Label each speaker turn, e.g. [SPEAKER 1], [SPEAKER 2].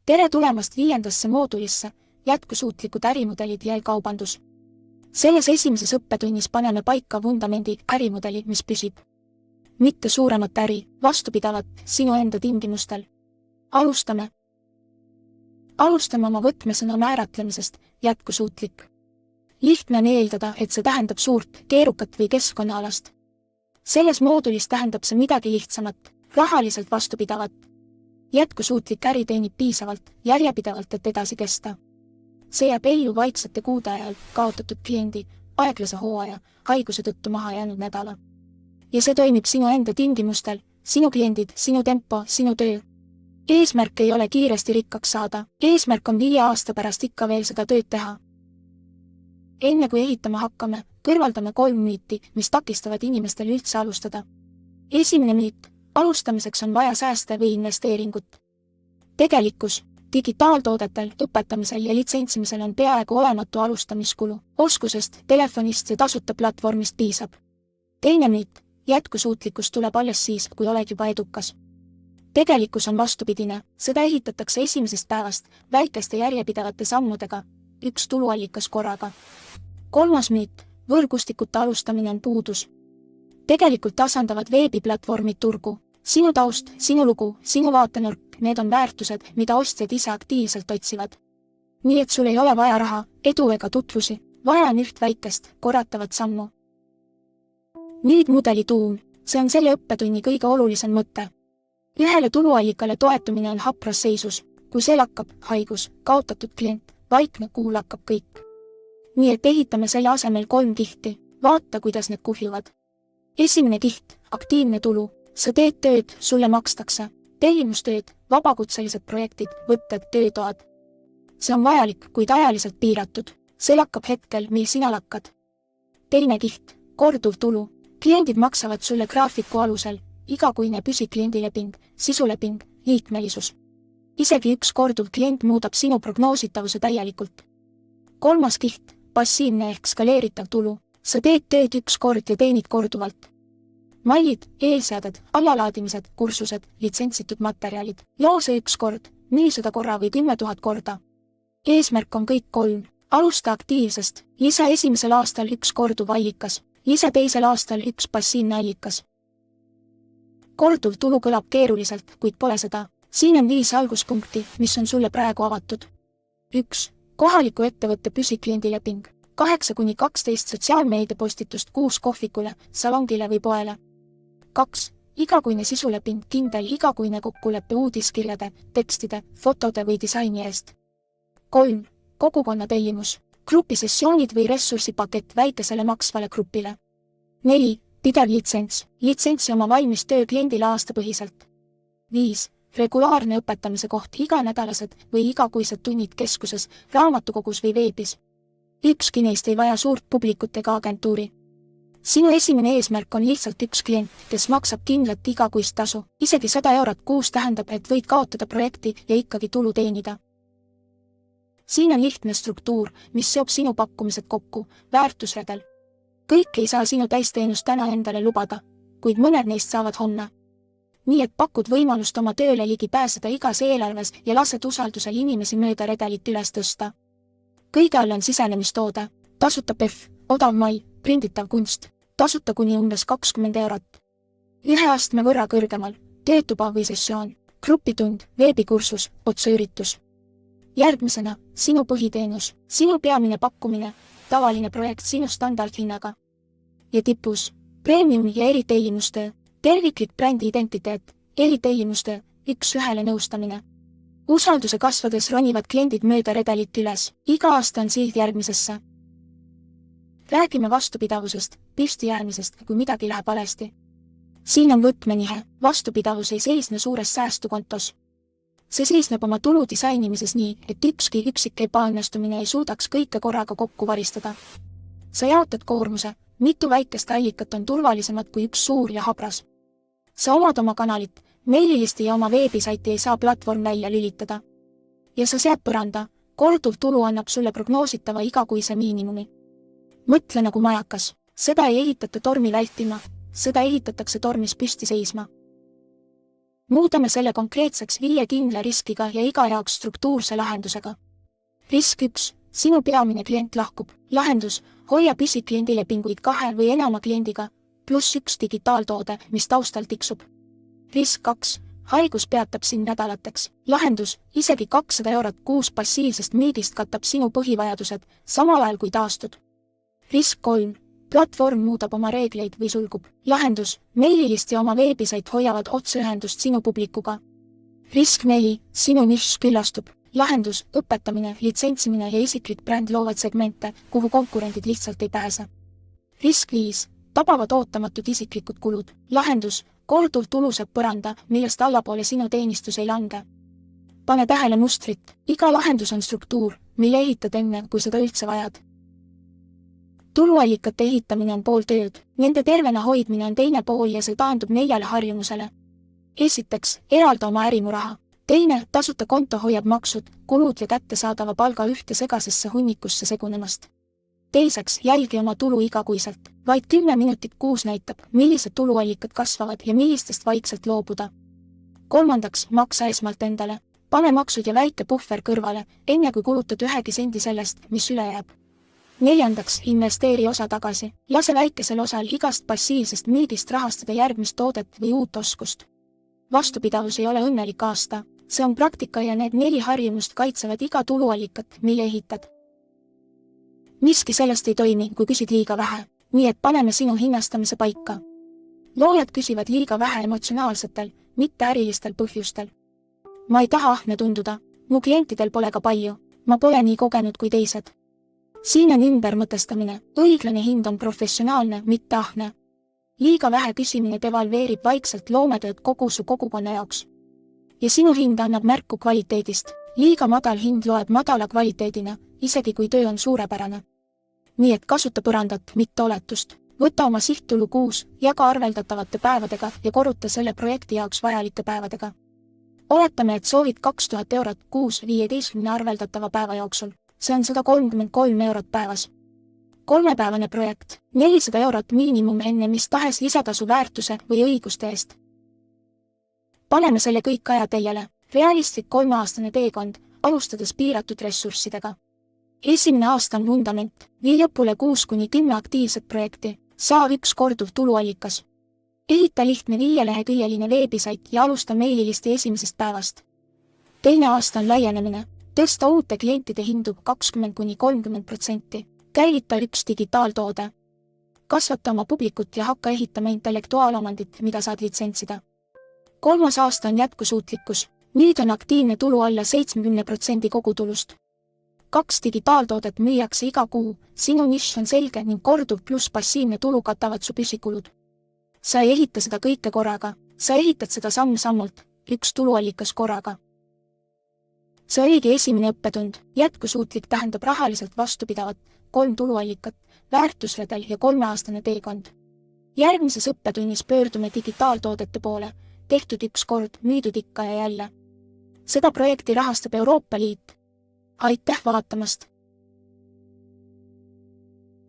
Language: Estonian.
[SPEAKER 1] Tere tulemast 5. moodulisse, jätkusuutlikud ärimudelid ja e-kaubandus. Selles esimeses õppetunnis paneme paika vundamendi ärimudeli, mis püsib. Mitte suuremat äri, vastupidavat, sinu enda tingimustel. Alustame oma võtmesõna määratlemisest, jätkusuutlik. Lihtne on eeldada, et see tähendab suurt, keerukat või keskkonnaalast. Selles moodulis tähendab see midagi lihtsamat, rahaliselt vastupidavat. Jätkusuutlik äri teenib piisavalt, järjepidevalt, et edasi kesta. See jääb ellu vaiksete kuude ajal, kaotatud kliendi, aeglase hooaja, haiguse tõttu maha jäänud nädala. Ja see toimib sinu enda tingimustel, sinu kliendid, sinu tempo, sinu töö. Eesmärk ei ole kiiresti rikkaks saada, eesmärk on 5 aasta pärast ikka veel seda tööd teha. Enne kui ehitama hakkame, kõrvaldame 3 müüti, mis takistavad inimestel üldse alustada. Esimene müüt, alustamiseks on vaja sääste või investeeringut. Tegelikkus, digitaaltoodetel, õpetamisel ja litsentsimisel on peaaegu olematu alustamiskulu. Oskusest, telefonist ja tasuta platvormist piisab. Teine müüt, jätkusuutlikkus tuleb alles siis, kui oled juba edukas. Tegelikkus on vastupidine, seda ehitatakse esimesest päevast, väikeste järjepidevate sammudega, üks tuluallikas korraga. 3. müüt, võrgustikute alustamine on puudus. Tegelikult tasandavad veebiplatvormid turgu. Sinu taust, sinu lugu, sinu vaatenurk, need on väärtused, mida ostjad ise aktiivselt otsivad. Nii et sul ei ole vaja raha, edu ega tutvusi, vaja on üht väikest, korratavat sammu. Nüüd mudeli tuum, see on selle õppetunni kõige olulisem mõte. Ühele tuluallikale toetumine on hapras seisus, kui see lakkab, haigus, kaotatud klient, vaikne kuu lakkab kõik. Nii et ehitame selle asemel 3 kihti, vaata, kuidas need kuhjuvad. Esimene kiht, aktiivne tulu, sa teed tööd, sulle makstakse, tellimustööd, vabakutselised projektid, võtted, töötoad. See on vajalik, kuid ajaliselt piiratud, see lakkab hetkel, mil sina lakkad. Teine kiht, korduv tulu, kliendid maksavad sulle graafiku alusel, igakuine püsikliendileping, sisuleping, liikmelisus. Isegi üks korduv klient muudab sinu prognoositavuse täielikult. 3. kiht, passiivne ehk skaleeritav tulu, sa teed tööd üks kord ja teenid korduvalt. Mailid, eelseaded, allalaadimised, kursused, litsentsitud materjalid, loo see üks kord, müü seda korra või 10 000 korda. Eesmärk on kõik 3, alusta aktiivsest, lisa esimesel aastal 1 korduv allikas, lisa teisel aastal 1 passiivne allikas. Korduv tulu kõlab keeruliselt, kuid pole seda. Siin on 5 alguspunkti, mis on sulle praegu avatud. 1. Kohaliku ettevõtte püsikliendileping. 8-12 sotsiaalmeedia postitust 6 kohvikule, salongile või poele. 2. Igakuine sisuleping, kindel igakuine kokkuleppe uudiskirjade, tekstide, fotode või disaini eest. 3. Kogukonna tellimus. Grupisessioonid või ressursipakett väikesele maksvale grupile. 4. Pidev litsents. Litsentsi oma valmis töö kliendile aastapõhiselt. 5. Regulaarne õpetamise koht, iganädalased või igakuised tunnid keskuses, raamatukogus või veebis. Ükski neist ei vaja suurt publikut ega agentuuri. Sinu esimene eesmärk on lihtsalt üks klient, kes maksab kindlat igakuist tasu. Isegi 100 eurot kuus tähendab, et võid kaotada projekti ja ikkagi tulu teenida. Siin on lihtne struktuur, mis seob sinu pakkumised kokku, väärtusredel. Kõik ei saa sinu täisteenust täna endale lubada, kuid mõned neist saavad homme. Nii et pakud võimalust oma tööle ligi pääseda igas eelarves ja lased usaldusel inimesi mööda redelit üles tõsta. Kõige all on sisenemistoode, tasuta PEF, odav mai, prinditav kunst, tasuta kuni umbes 20 eurot. 1 astme võrra kõrgemal, töötuba või sessioon, grupitund, veebikursus, otseüritus. Järgmisena, sinu põhiteenus, sinu peamine pakkumine, tavaline projekt sinu standardhinnaga. Ja tipus, premium ja eritellimustöö, terviklik brändi identiteet, eritellimustöö, 1-1 nõustamine. Usalduse kasvades ronivad kliendid mööda redelit üles, iga aasta on siht järgmisesse. Räägime vastupidavusest, püsti jäämisest, kui midagi läheb valesti. Siin on võtmenihe, vastupidavus ei seisne suures säästukontos. See seisneb oma tulu disainimises nii, et ükski üksik ebaõnnestumine ei suudaks kõike korraga kokku varistada. Sa jaotad koormuse, mitu väikest allikat on turvalisemad kui üks suur ja habras. Sa omad oma kanalit, meililisti ja oma veebisaiti ei saa platvorm välja lülitada. Ja sa sead põranda, korduv tulu annab sulle prognoositava igakuise miinimumi. Mõtle nagu majakas, seda ei ehitata tormi vältima, seda ehitatakse tormis püsti seisma. Muudame selle konkreetseks 5 kindla riskiga ja iga jaoks struktuurse lahendusega. Risk 1. Sinu peamine klient lahkub. Lahendus: hoia pisikliendilepinguid 2 või enama kliendiga, +1 digitaaltoode, mis taustal tiksub. Risk 2. Haigus peatab sind nädalateks. Lahendus: isegi 200 eurot kuus passiivsest müügist katab sinu põhivajadused, samal ajal kui taastud. Risk 3. Platvorm muudab oma reegleid või sulgub. Lahendus: meililist ja oma veebisait hoiavad otseühendust sinu publikuga. Risk 4. Sinu nišš küllastub. Lahendus: õpetamine, litsentsimine ja isiklik bränd loovad segmente, kuhu konkurendid lihtsalt ei pääse. Risk 5. Tabavad ootamatud isiklikud kulud. Lahendus: korduvalt tulusab põranda, millest allapoole sinu teenistus ei lange. Pane tähele mustrit. Iga lahendus on struktuur, mille ehitad enne, kui seda üldse vajad. Tuluallikate ehitamine on pool tööd, nende tervena hoidmine on teine pool ja see taandub 4 harjumusele. Esiteks, eralda oma ärimuraha. Teine, tasuta konto hoiab maksud, kulud ja kättesaadava palga ühte segasesse hunnikusse segunemast. Teiseks, jälgi oma tulu igakuiselt. Vaid 10 minutit kuus näitab, millised tuluallikad kasvavad ja millistest vaikselt loobuda. Kolmandaks, maksa esmalt endale. Pane maksud ja väike puhver kõrvale, enne kui kulutad 1 sendi sellest, mis üle jääb. Neljandaks, investeeri osa tagasi. Lase väikesel osal igast passiivsest müügist rahastada järgmist toodet või uut oskust. Vastupidavus ei ole õnnelik aasta. See on praktika ja need 4 harjumust kaitsevad iga tuluallikat, mille ehitad. Miski sellest ei toimi, kui küsid liiga vähe, nii et paneme sinu hinnastamise paika. Loojad küsivad liiga vähe emotsionaalsetel, mitte ärilistel põhjustel. Ma ei taha ahne tunduda, mu klientidel pole ka palju, ma pole nii kogenud kui teised. Siin on ümbermõtestamine, õiglane hind on professionaalne, mitte ahne. Liiga vähe küsimine devalveerib vaikselt loometööd kogu su kogukonna jaoks. Ja sinu hind annab märku kvaliteedist. Liiga madal hind loeb madala kvaliteedina, isegi kui töö on suurepärane. Nii et kasuta põrandat, mitte oletust. Võta oma sihttulu kuus, jaga arveldatavate päevadega ja korruta selle projekti jaoks vajalike päevadega. Oletame, et soovid 2000 eurot kuus 15 arveldatava päeva jooksul. See on 133 eurot päevas. 3-päevane projekt, 400 eurot miinimum enne mis tahes lisatasu väärtuse või õiguste eest. Paneme selle kõik ajatäiele. Realistlik 3-aastane teekond, alustades piiratud ressurssidega. Esimene aasta on vundament, vii lõpule 6-10 aktiivset projekti, saa 1 korduv tuluallikas. Ehita lihtne 5-leheküljeline veebisait ja alusta meililisti esimesest päevast. Teine aasta on laienemine, tõsta uute klientide hindu 20-30%, käivita 1 digitaaltoode. Kasvata oma publikut ja hakka ehitama intellektuaalomandit, mida saad litsentsida. 3. aasta on jätkusuutlikkus, nüüd on aktiivne tulu alla 70% kogutulust. 2 digitaaltoodet müüakse iga kuu, sinu nišš on selge ning korduv pluss passiivne tulu katavad su püsikulud. Sa ei ehita seda kõike korraga, sa ehitad seda samm-sammult, 1 tuluallikas korraga. See oligi esimene õppetund, jätkusuutlik tähendab rahaliselt vastupidavat, 3 tuluallikat, väärtusredel ja 3-aastane teekond. Järgmises õppetunnis pöördume digitaaltoodete poole, tehtud 1 kord, müüdud ikka ja jälle. Seda projekti rahastab Euroopa Liit. Aitäh vaatamast!